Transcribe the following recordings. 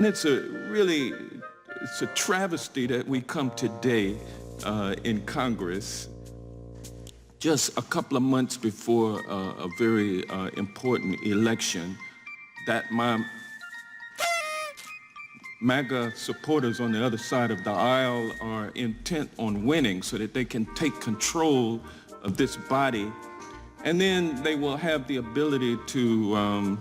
And it's a travesty that we come today in Congress just a couple of months before a very important election that my MAGA supporters on the other side of the aisle are intent on winning so that they can take control of this body. And then they will have the ability to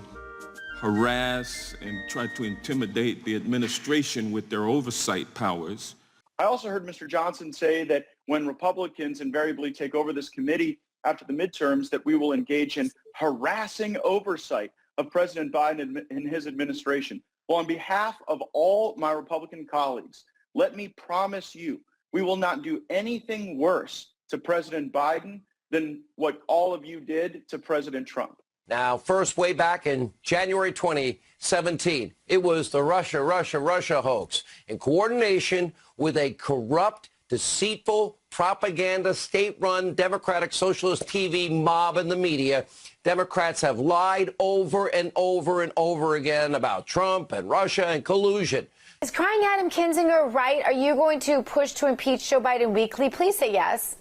harass and try to intimidate the administration with their oversight powers. I also heard Mr. Johnson say that when Republicans invariably take over this committee after the midterms, that we will engage in harassing oversight of President Biden and his administration. Well, on behalf of all my Republican colleagues, let me promise you, we will not do anything worse to President Biden than what all of you did to President Trump. Now, first, way back in January 2017, it was the Russia hoax in coordination with a corrupt, deceitful, propaganda, state-run, Democratic Socialist TV mob in the media. Democrats have lied over and over and over again about Trump and Russia and collusion. Is crying Adam Kinzinger right? Are you going to push to impeach Joe Biden weekly? Please say yes.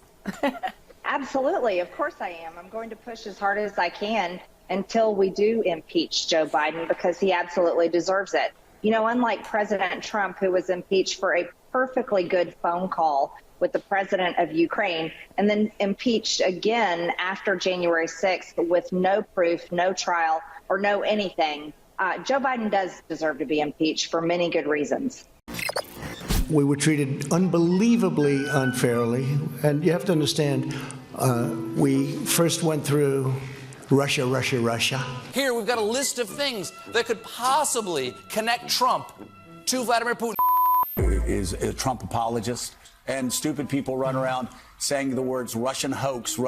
Absolutely. Of course I am. I'm going to push as hard as I can until we do impeach Joe Biden, because he absolutely deserves it. You know, unlike President Trump, who was impeached for a perfectly good phone call with the president of Ukraine and then impeached again after January 6th with no proof, no trial, or no anything, Joe Biden does deserve to be impeached for many good reasons. We were treated unbelievably unfairly. And you have to understand, we first went through Russia. Here, we've got a list of things that could possibly connect Trump to Vladimir Putin. Is a Trump apologist, and stupid people run around saying the words Russian hoax,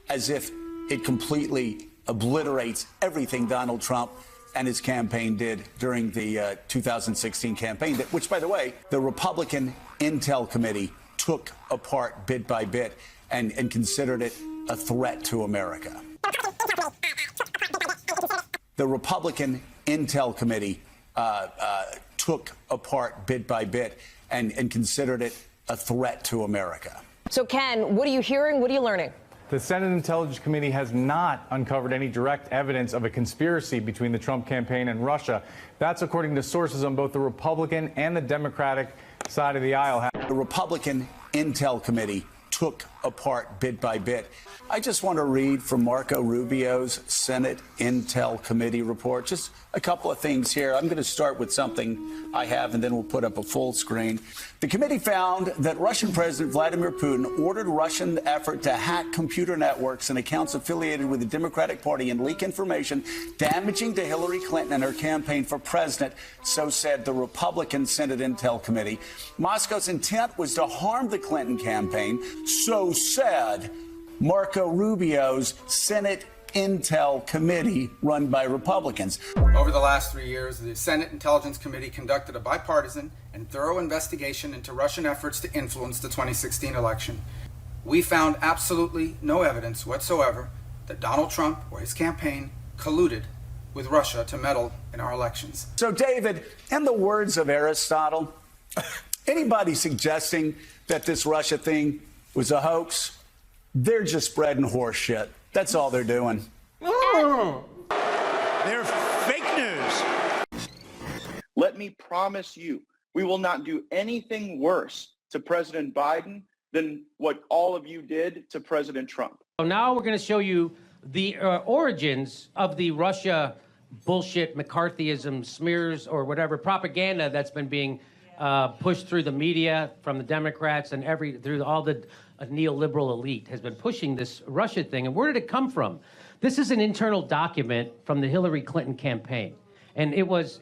as if it completely obliterates everything Donald Trump and his campaign did during the 2016 campaign, which, by the way, the Republican Intel Committee took apart bit by bit and considered it a threat to America. The Republican Intel Committee took apart bit by bit and considered it a threat to America. So, Ken, what are you hearing? What are you learning? The Senate Intelligence Committee has not uncovered any direct evidence of a conspiracy between the Trump campaign and Russia. That's according to sources on both the Republican and the Democratic side of the aisle. The Republican Intel Committee took apart bit by bit. I just want to read from Marco Rubio's Senate Intel Committee report. Just a couple of things here. I'm going to start with something I have, and then we'll put up a full screen. The committee found that Russian President Vladimir Putin ordered Russian effort to hack computer networks and accounts affiliated with the Democratic Party and leak information damaging to Hillary Clinton and her campaign for president, so said the Republican Senate Intel Committee. Moscow's intent was to harm the Clinton campaign, so said Marco Rubio's Senate Intel Committee run by Republicans. Over the last 3 years, the Senate Intelligence Committee conducted a bipartisan and thorough investigation into Russian efforts to influence the 2016 election. We found absolutely no evidence whatsoever that Donald Trump or his campaign colluded with Russia to meddle in our elections. So, David, in the words of Aristotle, anybody suggesting that this Russia thing was a hoax, they're just spreading horse shit. That's all they're doing. They're fake news. Let me promise you, we will not do anything worse to President Biden than what all of you did to President Trump. So now we're going to show you the origins of the Russia bullshit, McCarthyism, smears, or whatever propaganda that's been being pushed through the media from the Democrats and through all the neoliberal elite has been pushing this Russia thing. And where did it come from? This is an internal document from the Hillary Clinton campaign. And it was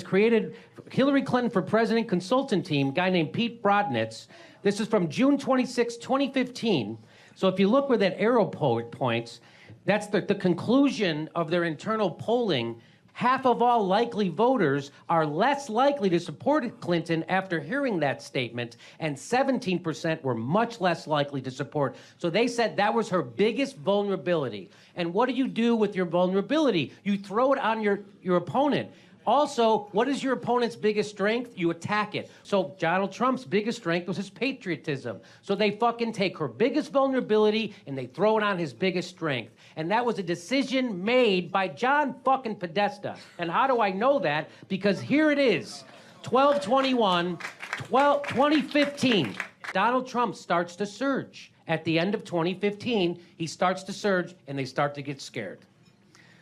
created, Hillary Clinton for President consultant team, guy named Pete Brodnitz. This is from June 26, 2015. So if you look where that arrow points, that's the conclusion of their internal polling. Half of all likely voters are less likely to support Clinton after hearing that statement, and 17% were much less likely to support. So they said that was her biggest vulnerability. And what do you do with your vulnerability? You throw it on your opponent. Also, what is your opponent's biggest strength? You attack it. So Donald Trump's biggest strength was his patriotism. So they fucking take her biggest vulnerability and they throw it on his biggest strength. And that was a decision made by John fucking Podesta. And how do I know that? Because here it is, 2015. Donald Trump starts to surge. At the end of 2015, he starts to surge and they start to get scared.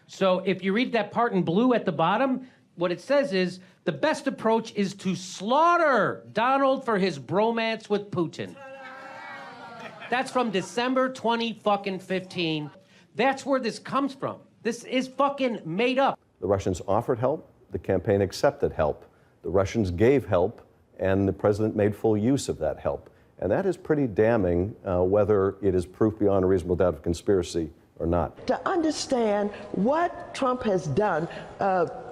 So if you read that part in blue at the bottom, what it says is, the best approach is to slaughter Donald for his bromance with Putin. That's from December 2015. That's where this comes from. This is fucking made up. The Russians offered help. The campaign accepted help. The Russians gave help, and the president made full use of that help. And that is pretty damning, whether it is proof beyond a reasonable doubt of conspiracy or not. To understand what Trump has done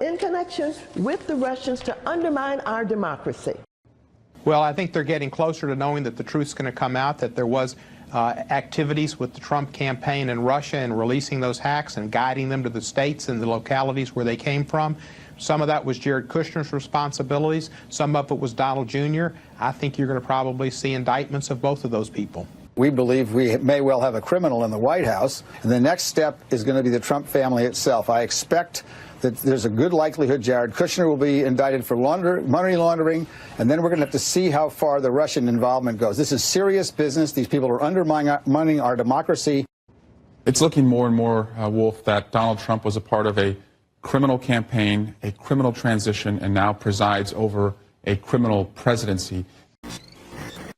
in connection with the Russians to undermine our democracy. Well, I think they're getting closer to knowing that the truth's going to come out, that there was activities with the Trump campaign in Russia and releasing those hacks and guiding them to the states and the localities where they came from. Some of that was Jared Kushner's responsibilities. Some of it was Donald Jr. I think you're going to probably see indictments of both of those people. We believe we may well have a criminal in the White House, and the next step is going to be the Trump family itself. I expect that there's a good likelihood Jared Kushner will be indicted for money laundering, and then we're going to have to see how far the Russian involvement goes. This is serious business. These people are undermining our democracy. It's looking more and more, Wolf, that Donald Trump was a part of a criminal campaign, a criminal transition, and now presides over a criminal presidency.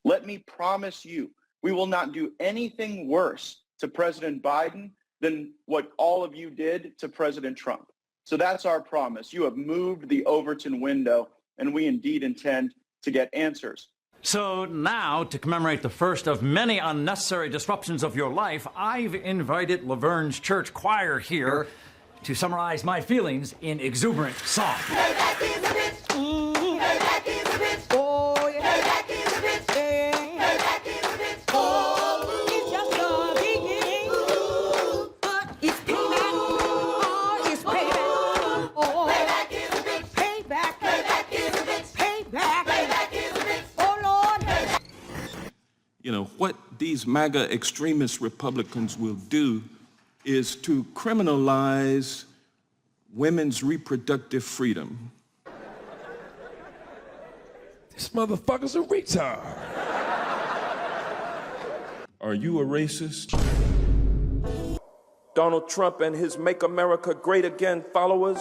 Let me promise you, we will not do anything worse to President Biden than what all of you did to President Trump. So that's our promise. You have moved the Overton window, and we indeed intend to get answers. So now, to commemorate the first of many unnecessary disruptions of your life, I've invited Laverne's church choir here to summarize my feelings in exuberant song. You know, what these MAGA extremist Republicans will do is to criminalize women's reproductive freedom. This motherfucker's a retard. Are you a racist? Donald Trump and his Make America Great Again followers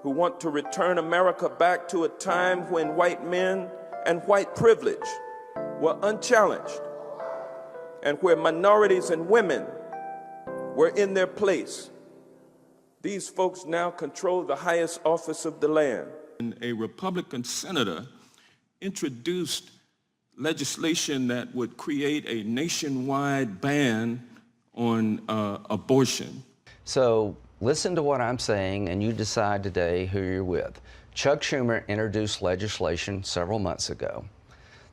who want to return America back to a time when white men and white privilege were unchallenged and where minorities and women were in their place. These folks now control the highest office of the land. A Republican senator introduced legislation that would create a nationwide ban on abortion. So listen to what I'm saying and you decide today who you're with. Chuck Schumer introduced legislation several months ago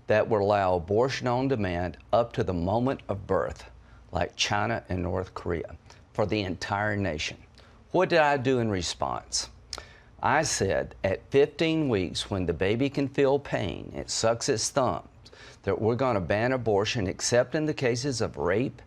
that would allow abortion on demand up to the moment of birth, like China and North Korea, for the entire nation. What did I do in response? I said at 15 weeks, when the baby can feel pain, it sucks its thumbs, that we're going to ban abortion except in the cases of rape,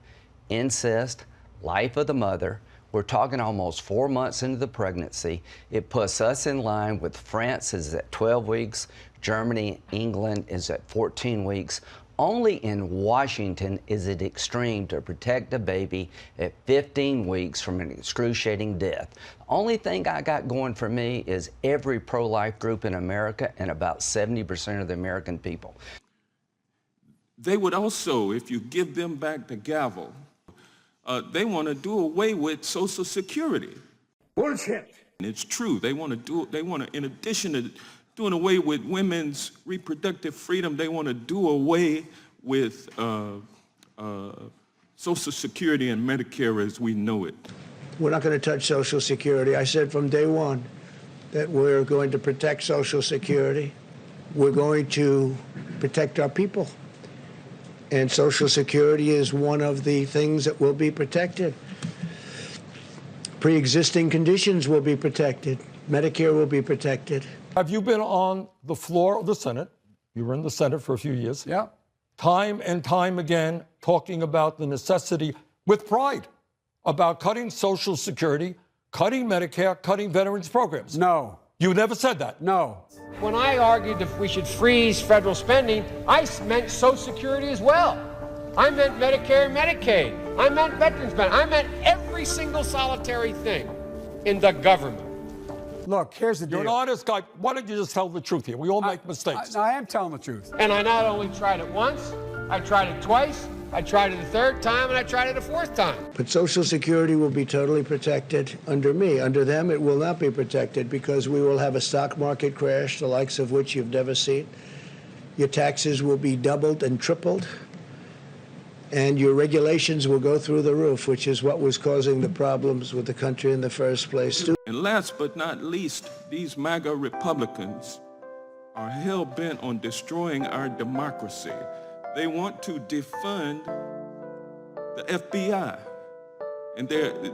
incest, life of the mother. We're talking almost 4 months into the pregnancy. It puts us in line with France is at 12 weeks, Germany, England is at 14 weeks. Only in Washington is it extreme to protect a baby at 15 weeks from an excruciating death. The only thing I got going for me is every pro-life group in America and about 70% of the American people. They would also, if you give them back the gavel, they want to do away with Social Security. Bullshit. And it's true. They want to, in addition to doing away with women's reproductive freedom, they want to do away with Social Security and Medicare as we know it. We're not going to touch Social Security. I said from day one that we're going to protect Social Security. We're going to protect our people. And Social Security is one of the things that will be protected. Pre-existing conditions will be protected. Medicare will be protected. Have you been on the floor of the Senate? You were in the Senate for a few years. Yeah. Time and time again, talking about the necessity, with pride, about cutting Social Security, cutting Medicare, cutting veterans programs. No. You never said that. No. When I argued that we should freeze federal spending, I meant Social Security as well. I meant Medicare and Medicaid. I meant veterans benefits. I meant every single solitary thing in the government. Look, here's the deal. You're an honest guy. Why don't you just tell the truth here? We all make mistakes. I am telling the truth. And I not only tried it once, I tried it twice, I tried it a third time, and I tried it a fourth time. But Social Security will be totally protected under me. Under them, it will not be protected because we will have a stock market crash, the likes of which you've never seen. Your taxes will be doubled and tripled. And your regulations will go through the roof, which is what was causing the problems with the country in the first place. And last but not least, these MAGA Republicans are hell-bent on destroying our democracy. They want to defund the FBI. And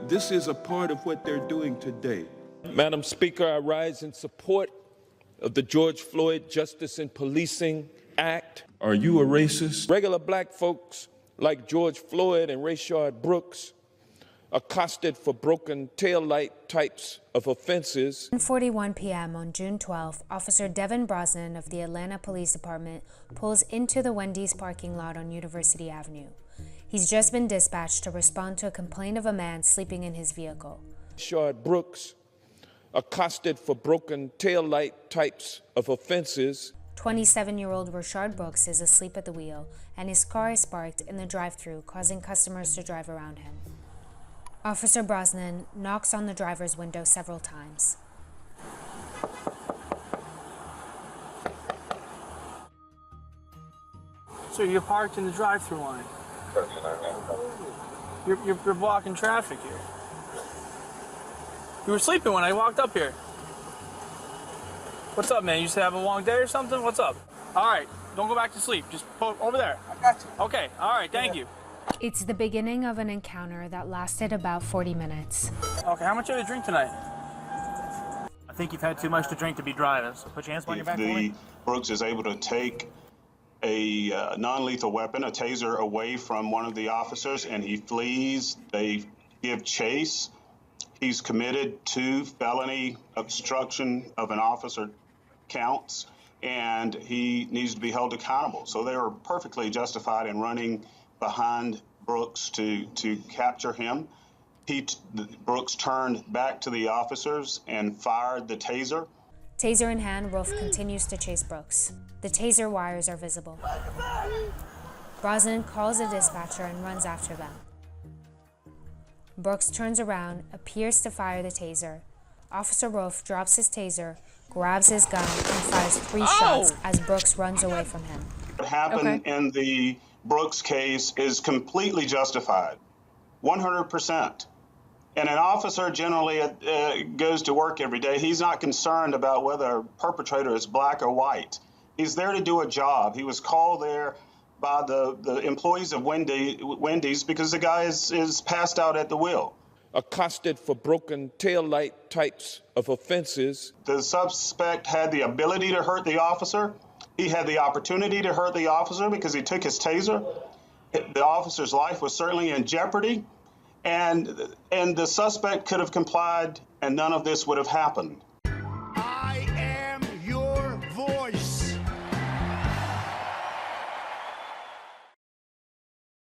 this is a part of what they're doing today. Madam Speaker, I rise in support of the George Floyd Justice in Policing Act. Are you a racist? Regular black folks like George Floyd and Rayshard Brooks accosted for broken taillight types of offenses. 1:41 p.m. on June 12th, Officer Devin Brosnan of the Atlanta Police Department pulls into the Wendy's parking lot on University Avenue. He's just been dispatched to respond to a complaint of a man sleeping in his vehicle. Rayshard Brooks accosted for broken taillight types of offenses. 27-year-old Rayshard Brooks is asleep at the wheel, and his car is parked in the drive-thru, causing customers to drive around him. Officer Brosnan knocks on the driver's window several times. So you're parked in the drive-thru line. You're blocking traffic here. You were sleeping when I walked up here. What's up, man? You just have a long day or something? What's up? All right, don't go back to sleep. Just pull over there. I got you. Okay, all right, thank you. It's the beginning of an encounter that lasted about 40 minutes. Okay, how much have you drink tonight? I think you've had too much to drink to be driving, so put your hands behind your back for me. Brooks is able to take a non-lethal weapon, a taser, away from one of the officers, and he flees. They give chase. He's committed to felony obstruction of an officer counts, and he needs to be held accountable. So they were perfectly justified in running behind Brooks to capture him. Brooks turned back to the officers and fired the taser. Taser in hand, Rolfe continues to chase Brooks. The taser wires are visible. Brosnan calls a dispatcher and runs after them. Brooks turns around, appears to fire the taser. Officer Rolfe drops his taser, grabs his gun, and fires 3 shots as Brooks runs away from him. What happened in the Brooks case is completely justified, 100%. And an officer generally goes to work every day. He's not concerned about whether a perpetrator is black or white. He's there to do a job. He was called there by the employees of Wendy's because the guy is passed out at the wheel. Accosted for broken taillight types of offenses. The suspect had the ability to hurt the officer. He had the opportunity to hurt the officer because he took his taser. The officer's life was certainly in jeopardy, and the suspect could have complied, and none of this would have happened.